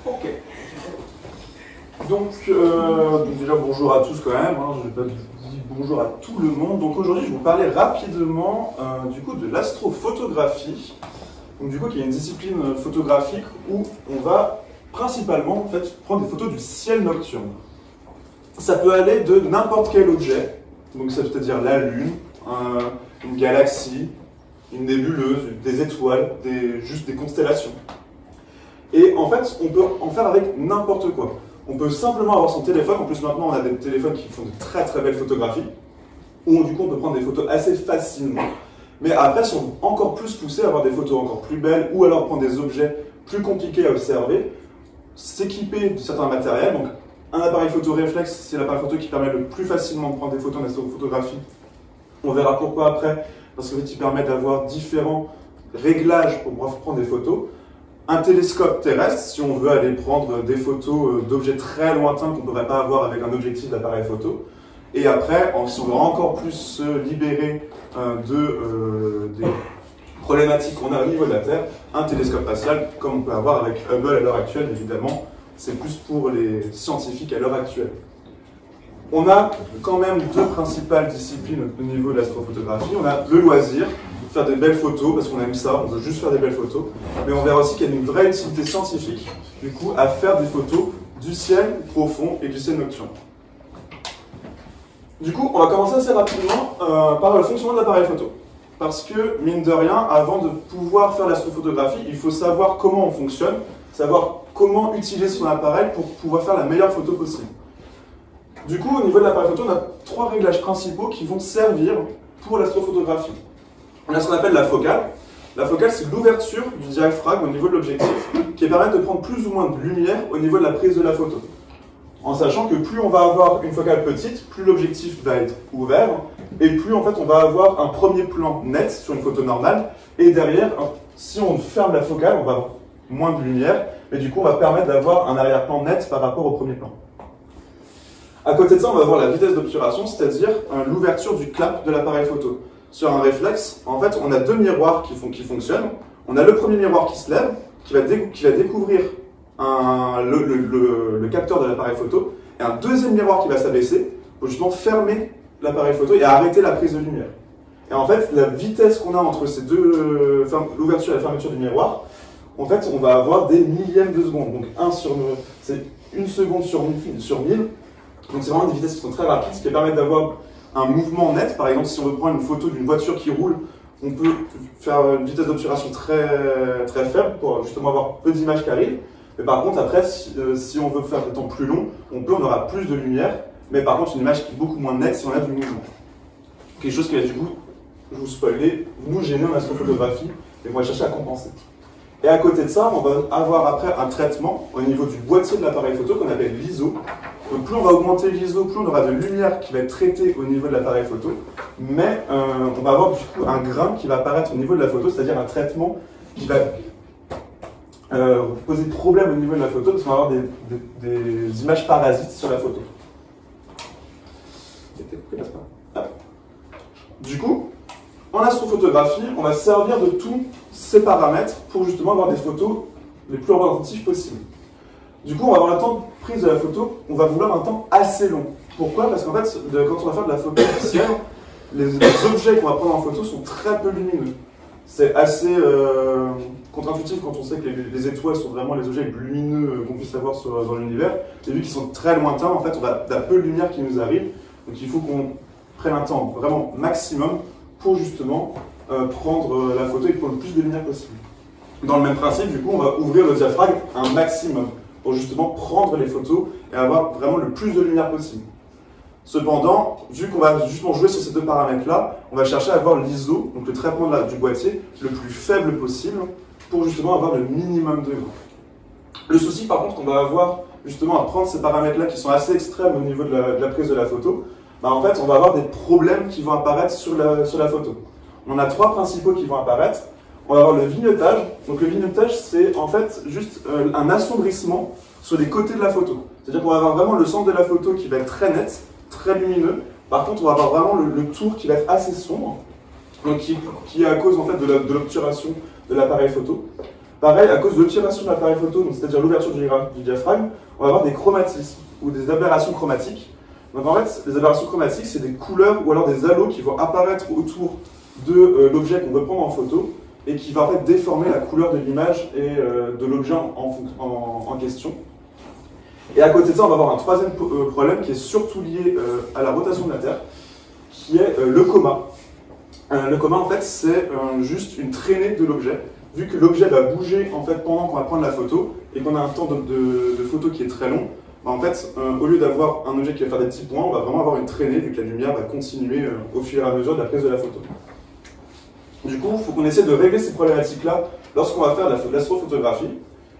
Ok. Donc déjà bonjour à tous quand même, hein, je vais pas dire bonjour à tout le monde. Donc aujourd'hui je vais vous parler rapidement du coup de l'astrophotographie. Donc du coup qui est une discipline photographique où on va principalement en fait prendre des photos du ciel nocturne. Ça peut aller de n'importe quel objet, donc ça veut dire la Lune, une galaxie, une nébuleuse, des étoiles, juste des constellations. Et en fait, on peut en faire avec n'importe quoi. On peut simplement avoir son téléphone, en plus maintenant on a des téléphones qui font de très très belles photographies, où du coup on peut prendre des photos assez facilement. Mais après, si on veut encore plus pousser, avoir des photos encore plus belles, ou alors prendre des objets plus compliqués à observer, s'équiper de certains matériels. Donc un appareil photo réflexe, c'est l'appareil photo qui permet le plus facilement de prendre des photos en astrophotographie. On verra pourquoi après, parce qu'en fait il permet d'avoir différents réglages pour pouvoir prendre des photos. Un télescope terrestre, si on veut aller prendre des photos d'objets très lointains qu'on ne pourrait pas avoir avec un objectif d'appareil photo. Et après, si on veut encore plus se libérer des problématiques qu'on a au niveau de la Terre, un télescope spatial, comme on peut avoir avec Hubble à l'heure actuelle, évidemment, c'est plus pour les scientifiques à l'heure actuelle. On a quand même deux principales disciplines au niveau de l'astrophotographie. On a le loisir, faire des belles photos, parce qu'on aime ça, on veut juste faire des belles photos. Mais on verra aussi qu'il y a une vraie utilité scientifique, du coup, à faire des photos du ciel profond et du ciel nocturne. Du coup, on va commencer assez rapidement par le fonctionnement de l'appareil photo. Parce que, mine de rien, avant de pouvoir faire l'astrophotographie, il faut savoir comment on fonctionne, savoir comment utiliser son appareil pour pouvoir faire la meilleure photo possible. Du coup, au niveau de l'appareil photo, on a trois réglages principaux qui vont servir pour l'astrophotographie. On a ce qu'on appelle la focale. La focale, c'est l'ouverture du diaphragme au niveau de l'objectif qui permet de prendre plus ou moins de lumière au niveau de la prise de la photo. En sachant que plus on va avoir une focale petite, plus l'objectif va être ouvert et plus en fait on va avoir un premier plan net sur une photo normale. Et derrière, si on ferme la focale, on va avoir moins de lumière, mais du coup on va permettre d'avoir un arrière-plan net par rapport au premier plan. À côté de ça, on va avoir la vitesse d'obturation, c'est-à-dire l'ouverture du clap de l'appareil photo. Sur un réflexe, en fait, on a deux miroirs qui fonctionnent. On a le premier miroir qui se lève, qui va découvrir le capteur de l'appareil photo, et un deuxième miroir qui va s'abaisser pour justement fermer l'appareil photo et arrêter la prise de lumière. Et en fait, la vitesse qu'on a entre ces deux, l'ouverture et la fermeture du miroir, en fait, on va avoir des millièmes de seconde. Donc c'est 1 seconde sur 1000. Donc c'est vraiment des vitesses qui sont très rapides, ce qui permet d'avoir un mouvement net. Par exemple, si on veut prendre une photo d'une voiture qui roule, on peut faire une vitesse d'obturation très, très faible pour justement avoir peu d'images qui arrivent. Mais par contre, après, si on veut faire des temps plus longs, on aura plus de lumière, mais par contre, une image qui est beaucoup moins nette si on a du mouvement. Quelque chose qui va du coup, je vous spoiler, nous gêner en astrophotographie et on va chercher à compenser. Et à côté de ça, on va avoir après un traitement au niveau du boîtier de l'appareil photo qu'on appelle l'ISO. Donc plus on va augmenter l'ISO, plus on aura de lumière qui va être traitée au niveau de l'appareil photo, mais on va avoir du coup un grain qui va apparaître au niveau de la photo, c'est-à-dire un traitement qui va poser problème au niveau de la photo, parce qu'on va avoir des images parasites sur la photo. Du coup, en astrophotographie, on va se servir de tous ces paramètres pour justement avoir des photos les plus représentatives possibles. Du coup, on va avoir le temps de prise de la photo, on va vouloir un temps assez long. Pourquoi? Parce qu'en fait, quand on va faire de la photo du ciel, les objets qu'on va prendre en photo sont très peu lumineux. C'est assez contre-intuitif quand on sait que les étoiles sont vraiment les objets les plus lumineux qu'on puisse avoir dans l'univers. Et vu qu'ils sont très lointains, en fait, on a peu de lumière qui nous arrive. Donc il faut qu'on prenne un temps vraiment maximum pour justement prendre la photo et prendre le plus de lumière possible. Dans le même principe, du coup, on va ouvrir le diaphragme un maximum pour justement prendre les photos et avoir vraiment le plus de lumière possible. Cependant, vu qu'on va justement jouer sur ces deux paramètres-là, on va chercher à avoir l'ISO, donc le traitement du boîtier, le plus faible possible pour justement avoir le minimum de grain. Le souci par contre qu'on va avoir justement à prendre ces paramètres-là qui sont assez extrêmes au niveau de la prise de la photo, bah en fait on va avoir des problèmes qui vont apparaître sur la photo. On en a trois principaux qui vont apparaître. On va avoir le vignettage. Donc le vignettage, c'est en fait juste un assombrissement sur les côtés de la photo. C'est-à-dire qu'on va avoir vraiment le centre de la photo qui va être très net, très lumineux. Par contre, on va avoir vraiment le tour qui va être assez sombre, donc qui est à cause en fait de l'obturation de l'appareil photo. Pareil, à cause de l'obturation de l'appareil photo, c'est-à-dire l'ouverture du diaphragme, on va avoir des chromatismes ou des aberrations chromatiques. Donc en fait, les aberrations chromatiques, c'est des couleurs ou alors des halos qui vont apparaître autour de l'objet qu'on veut prendre en photo et qui va en fait déformer la couleur de l'image et de l'objet en question. Et à côté de ça, on va avoir un troisième problème qui est surtout lié à la rotation de la Terre, qui est le coma. Le coma, en fait, c'est juste une traînée de l'objet. Vu que l'objet va bouger en fait, pendant qu'on va prendre la photo et qu'on a un temps de photo qui est très long, bah, en fait, au lieu d'avoir un objet qui va faire des petits points, on va vraiment avoir une traînée vu que la lumière va continuer au fur et à mesure de la prise de la photo. Du coup, il faut qu'on essaie de régler ces problématiques-là lorsqu'on va faire de l'astrophotographie.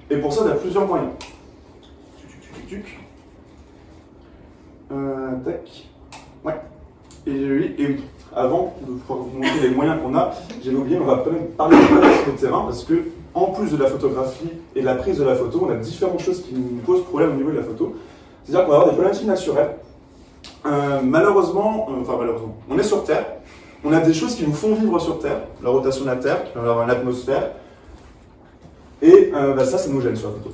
Et pour ça, il y a plusieurs moyens. Tac. Ouais. Et avant de pouvoir vous montrer les moyens qu'on a, j'avais oublié, on va quand même parler de terrain parce que, en plus de la photographie et de la prise de la photo, on a différentes choses qui nous posent problème au niveau de la photo. C'est-à-dire qu'on va avoir des problématiques naturelles. Malheureusement, on est sur Terre, on a des choses qui nous font vivre sur Terre, la rotation de la Terre, qui va avoir l'atmosphère, et ça nous gêne sur la photo.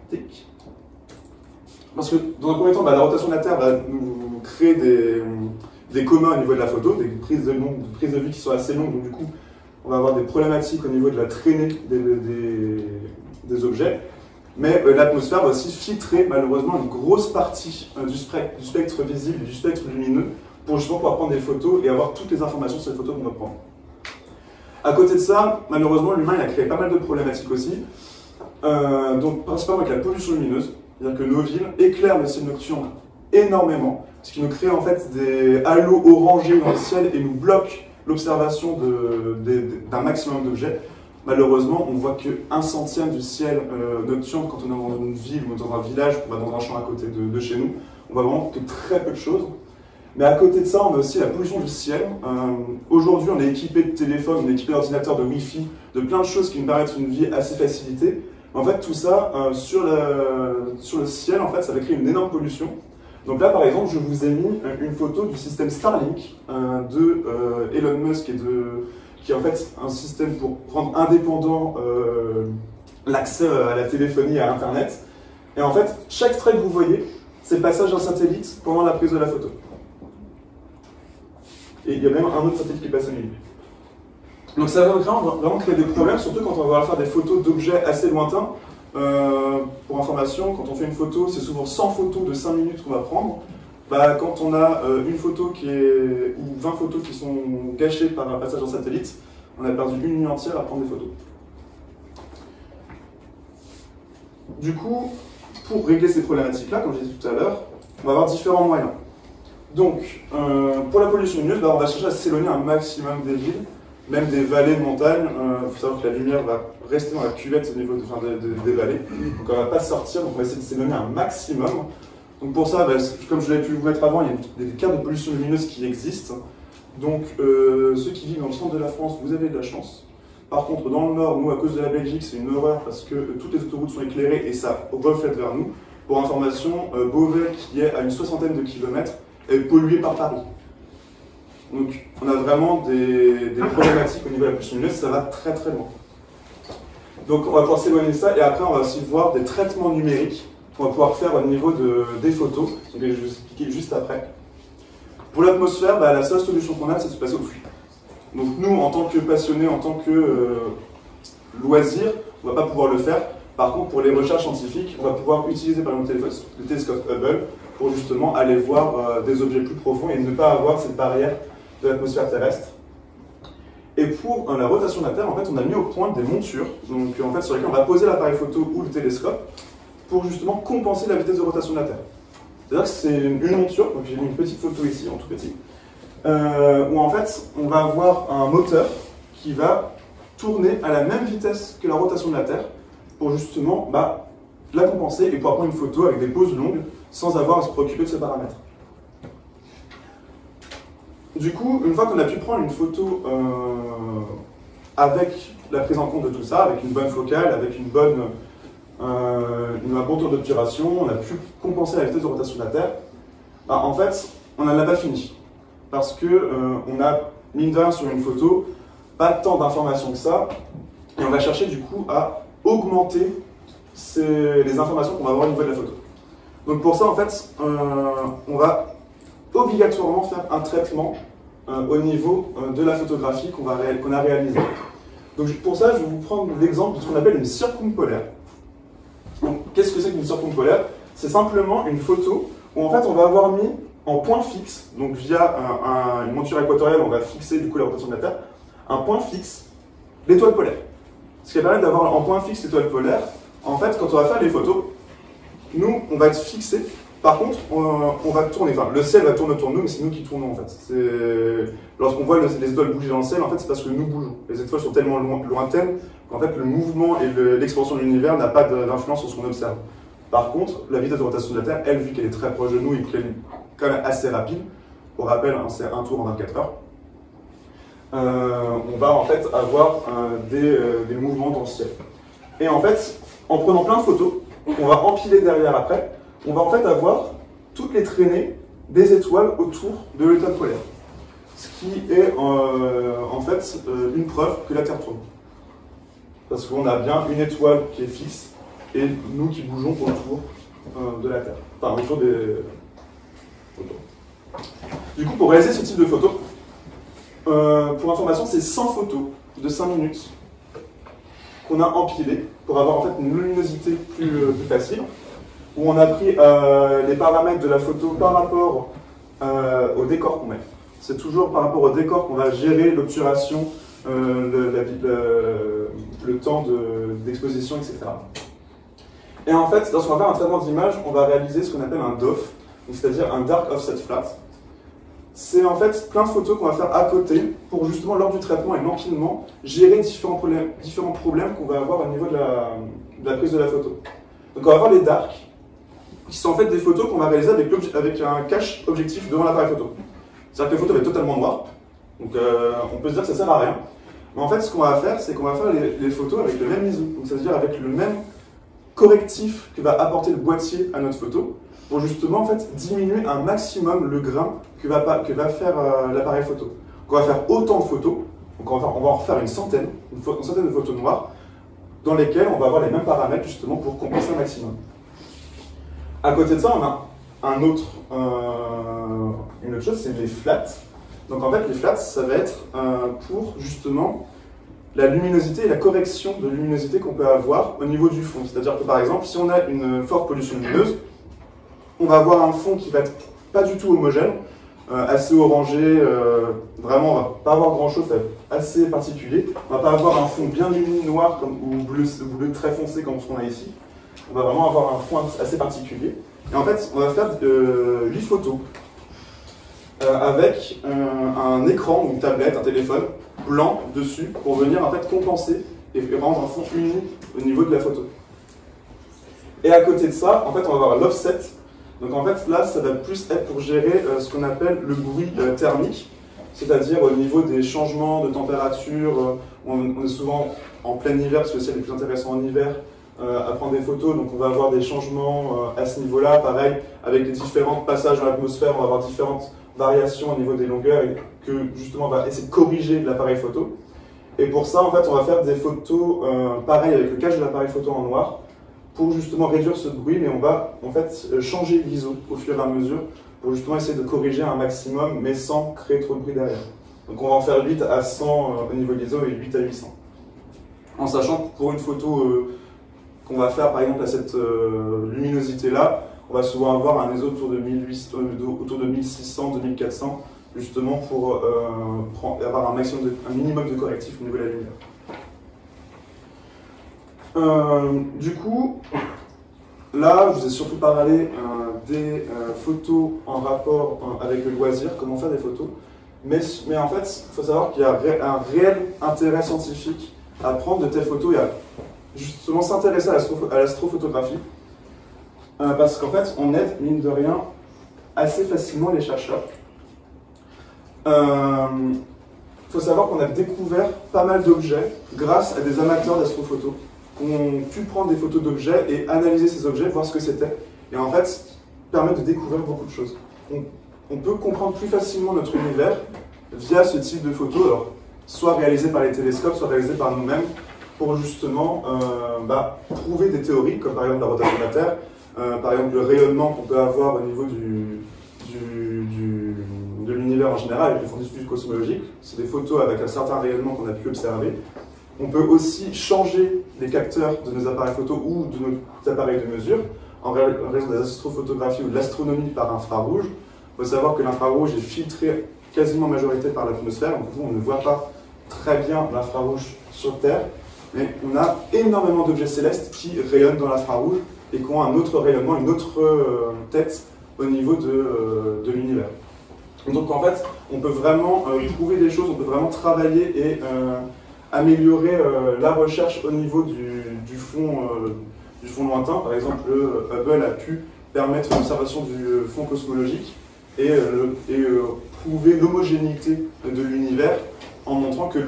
Tic. Parce que dans un premier temps, la rotation de la Terre va nous créer des comas au niveau de la photo, des prises de vue qui sont assez longues, donc du coup, on va avoir des problématiques au niveau de la traînée des objets. Mais l'atmosphère va aussi filtrer malheureusement une grosse partie du spectre visible et du spectre lumineux pour justement pouvoir prendre des photos et avoir toutes les informations sur les photos qu'on va prendre. À côté de ça, malheureusement, l'humain a créé pas mal de problématiques aussi, donc principalement avec la pollution lumineuse. C'est-à-dire que nos villes éclairent le ciel nocturne énormément, ce qui nous crée en fait des halos orangés dans le ciel et nous bloque l'observation d'un maximum d'objets. Malheureusement, on ne voit qu'un centième du ciel nocturne quand on est dans une ville ou dans un village, on va dans un champ à côté de chez nous. On voit vraiment que très peu de choses. Mais à côté de ça, on a aussi la pollution du ciel. Aujourd'hui, on est équipé de téléphones, on est équipé d'ordinateurs, de Wi-Fi, de plein de choses qui nous paraissent une vie assez facilitée. En fait, tout ça, sur le ciel, en fait, ça va créer une énorme pollution. Donc là, par exemple, je vous ai mis une photo du système Starlink de Elon Musk qui est en fait un système pour rendre indépendant l'accès à la téléphonie et à Internet. Et en fait, chaque trait que vous voyez, c'est le passage d'un satellite pendant la prise de la photo. Et il y a même un autre satellite qui passe au milieu. Donc ça va vraiment créer des problèmes, surtout quand on va faire des photos d'objets assez lointains. Pour information, quand on fait une photo, c'est souvent 100 photos de 5 minutes qu'on va prendre. Quand on a une photo ou 20 photos qui sont gâchées par un passage en satellite, on a perdu une nuit entière à prendre des photos. Du coup, pour régler ces problématiques-là, comme j'ai dit tout à l'heure, on va avoir différents moyens. Donc, pour la pollution lumineuse, on va chercher à s'éloigner un maximum des villes, même des vallées de montagne. Il faut savoir que la lumière va rester dans la cuvette au niveau des vallées, donc elle ne va pas sortir, donc on va essayer de s'éloigner un maximum. Donc pour ça, comme je l'avais pu vous mettre avant, il y a des cartes de pollution lumineuse qui existent. Donc ceux qui vivent dans le centre de la France, vous avez de la chance. Par contre, dans le nord, nous, à cause de la Belgique, c'est une horreur parce que toutes les autoroutes sont éclairées et ça reflète vers nous. Pour information, Beauvais, qui est à une 60aine de kilomètres, est pollué par Paris. Donc on a vraiment des problématiques au niveau de la pollution lumineuse, ça va très très loin. Donc on va pouvoir s'éloigner de ça et après on va aussi voir des traitements numériques qu'on va pouvoir faire au niveau des photos, donc je vais vous expliquer juste après. Pour l'atmosphère, la seule solution qu'on a, c'est de se passer au flux. Donc nous, en tant que passionnés, en tant que loisirs, on ne va pas pouvoir le faire. Par contre, pour les recherches scientifiques, on va pouvoir utiliser par exemple le télescope Hubble pour justement aller voir des objets plus profonds et ne pas avoir cette barrière de l'atmosphère terrestre. Et pour la rotation de la Terre, en fait, on a mis au point des montures, donc en fait sur lesquelles on va poser l'appareil photo ou le télescope pour justement compenser la vitesse de rotation de la Terre. C'est-à-dire que c'est une monture, donc j'ai mis une petite photo ici, en tout petit, où en fait on va avoir un moteur qui va tourner à la même vitesse que la rotation de la Terre pour justement la compenser et pouvoir prendre une photo avec des pauses longues sans avoir à se préoccuper de ce paramètre. Du coup, une fois qu'on a pu prendre une photo avec la prise en compte de tout ça, avec une bonne focale, avec un bon tour d'obturation, on a pu compenser la vitesse de rotation de la Terre, en fait, on n'en a pas fini. Parce que on a, mine de rien, sur une photo, pas tant d'informations que ça, et on va chercher du coup à augmenter les informations qu'on va avoir au niveau de la photo. Donc pour ça, en fait, on va obligatoirement faire un traitement au niveau de la photographie qu'on a réalisée. Donc pour ça, je vais vous prendre l'exemple de ce qu'on appelle une circumpolaire. Donc qu'est-ce que c'est qu'une circumpolaire? C'est simplement une photo où en fait on va avoir mis en point fixe, donc via une monture équatoriale, on va fixer du coup la rotation de la Terre, un point fixe, l'étoile polaire. Ce qui permet d'avoir en point fixe l'étoile polaire, en fait quand on va faire les photos, nous on va être fixé. Par contre, on va tourner, enfin le ciel va tourner autour de nous, mais c'est nous qui tournons en fait. Lorsqu'on voit les étoiles bouger dans le ciel, en fait c'est parce que nous bougeons. Les étoiles sont tellement lointaines qu'en fait le mouvement et l'expansion de l'univers n'a pas d'influence sur ce qu'on observe. Par contre, la vitesse de rotation de la Terre, elle, vu qu'elle est très proche de nous et qu'elle est quand même assez rapide, pour rappel, hein, c'est un tour en 24 heures, on va en fait avoir des mouvements dans le ciel. Et en fait, en prenant plein de photos, on va empiler derrière après, on va en fait avoir toutes les traînées des étoiles autour de l'étoile polaire. Ce qui est en fait une preuve que la Terre tourne. Parce qu'on a bien une étoile qui est fixe et nous qui bougeons autour de la Terre. Enfin, autour des... Du coup, pour réaliser ce type de photo, pour information, c'est 100 photos de 5 minutes qu'on a empilées pour avoir en fait une luminosité plus facile, où on a pris les paramètres de la photo par rapport au décor qu'on met. C'est toujours par rapport au décor qu'on va gérer l'obturation, le temps d'exposition, etc. Et en fait, lorsqu'on va faire un traitement d'image, on va réaliser ce qu'on appelle un DOF, c'est-à-dire un Dark Offset Flat. C'est en fait plein de photos qu'on va faire à côté pour justement, lors du traitement et de l'empilement, gérer différents problèmes qu'on va avoir au niveau de la prise de la photo. Donc on va avoir les darks, qui sont en fait des photos qu'on va réaliser avec un cache objectif devant l'appareil photo. C'est-à-dire que la photo va être totalement noire, donc on peut se dire que ça sert à rien. Mais en fait, ce qu'on va faire, c'est qu'on va faire les photos avec le même ISO, c'est-à-dire avec le même correctif que va apporter le boîtier à notre photo, pour justement en fait diminuer un maximum le grain que va faire l'appareil photo. Donc on va faire autant de photos, donc on va en refaire une centaine de photos noires, dans lesquelles on va avoir les mêmes paramètres justement pour compenser un maximum. À côté de ça, on a une autre chose, c'est les flats. Donc en fait, les flats, ça va être pour justement la luminosité et la correction de luminosité qu'on peut avoir au niveau du fond. C'est-à-dire que par exemple, si on a une forte pollution lumineuse, on va avoir un fond qui va être pas du tout homogène, assez orangé, vraiment on va pas avoir grand chose, ça va être assez particulier. On va pas avoir un fond bien lumineux noir ou bleu très foncé comme ce qu'on a ici. On va vraiment avoir un fond assez particulier. Et en fait, on va faire 8 photos avec un écran, une tablette, un téléphone blanc dessus pour venir en fait compenser et rendre un fond uni au niveau de la photo. Et à côté de ça, en fait, on va avoir l'offset. Donc en fait, là, ça va plus être pour gérer ce qu'on appelle le bruit thermique, c'est-à-dire au niveau des changements de température. On est souvent en plein hiver, parce que le ciel est plus intéressant en hiver, à prendre des photos, donc on va avoir des changements à ce niveau-là. Pareil, avec les différents passages dans l'atmosphère, on va avoir différentes variations au niveau des longueurs et que justement on va essayer de corriger l'appareil photo. Et pour ça, en fait, on va faire des photos pareil avec le cache de l'appareil photo en noir pour justement réduire ce bruit, mais on va en fait changer l'ISO au fur et à mesure pour justement essayer de corriger un maximum, mais sans créer trop de bruit derrière. Donc on va en faire 8 à 100 au niveau de l'ISO et 8 à 800. En sachant que pour une photo qu'on va faire par exemple à cette luminosité-là, on va souvent avoir un ISO autour de 1600-2400, justement pour avoir un minimum de correctif au niveau de la lumière. Du coup, là, je vous ai surtout parlé des photos en rapport avec le loisir, comment faire des photos. Mais en fait, il faut savoir qu'il y a un réel intérêt scientifique à prendre de telles photos et à justement s'intéresser à l'astrophotographie. Parce qu'en fait, on aide, mine de rien, assez facilement les chercheurs. Il faut savoir qu'on a découvert pas mal d'objets grâce à des amateurs d'astrophoto qui ont pu prendre des photos d'objets et analyser ces objets, voir ce que c'était, et en fait, permettre de découvrir beaucoup de choses. On peut comprendre plus facilement notre univers via ce type de photos. Alors, soit réalisés par les télescopes, soit réalisés par nous-mêmes, pour justement prouver des théories, comme par exemple la rotation de la Terre, par exemple le rayonnement qu'on peut avoir au niveau de l'univers en général, avec les fonds cosmologiques. C'est des photos avec un certain rayonnement qu'on a pu observer. On peut aussi changer les capteurs de nos appareils photo ou de nos appareils de mesure en raison des astrophotographies ou de l'astronomie par infrarouge. Il faut savoir que l'infrarouge est filtré quasiment majorité par l'atmosphère, donc on ne voit pas très bien l'infrarouge sur Terre, mais on a énormément d'objets célestes qui rayonnent dans l'infrarouge et qui ont un autre rayonnement, une autre tête au niveau de l'univers. Donc en fait, on peut vraiment trouver des choses, on peut vraiment travailler et améliorer la recherche au niveau du fond lointain. Par exemple, Hubble a pu permettre une observation du fond cosmologique et prouver l'homogénéité de l'univers en montrant que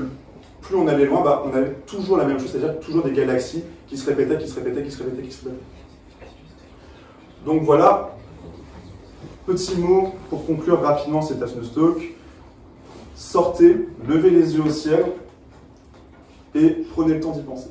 plus on allait loin, on avait toujours la même chose, c'est-à-dire toujours des galaxies qui se répétaient, qui se répétaient, qui se répétaient, qui se répétaient. Donc voilà, petit mot pour conclure rapidement cet Aphnos Talk. Sortez, levez les yeux au ciel et prenez le temps d'y penser.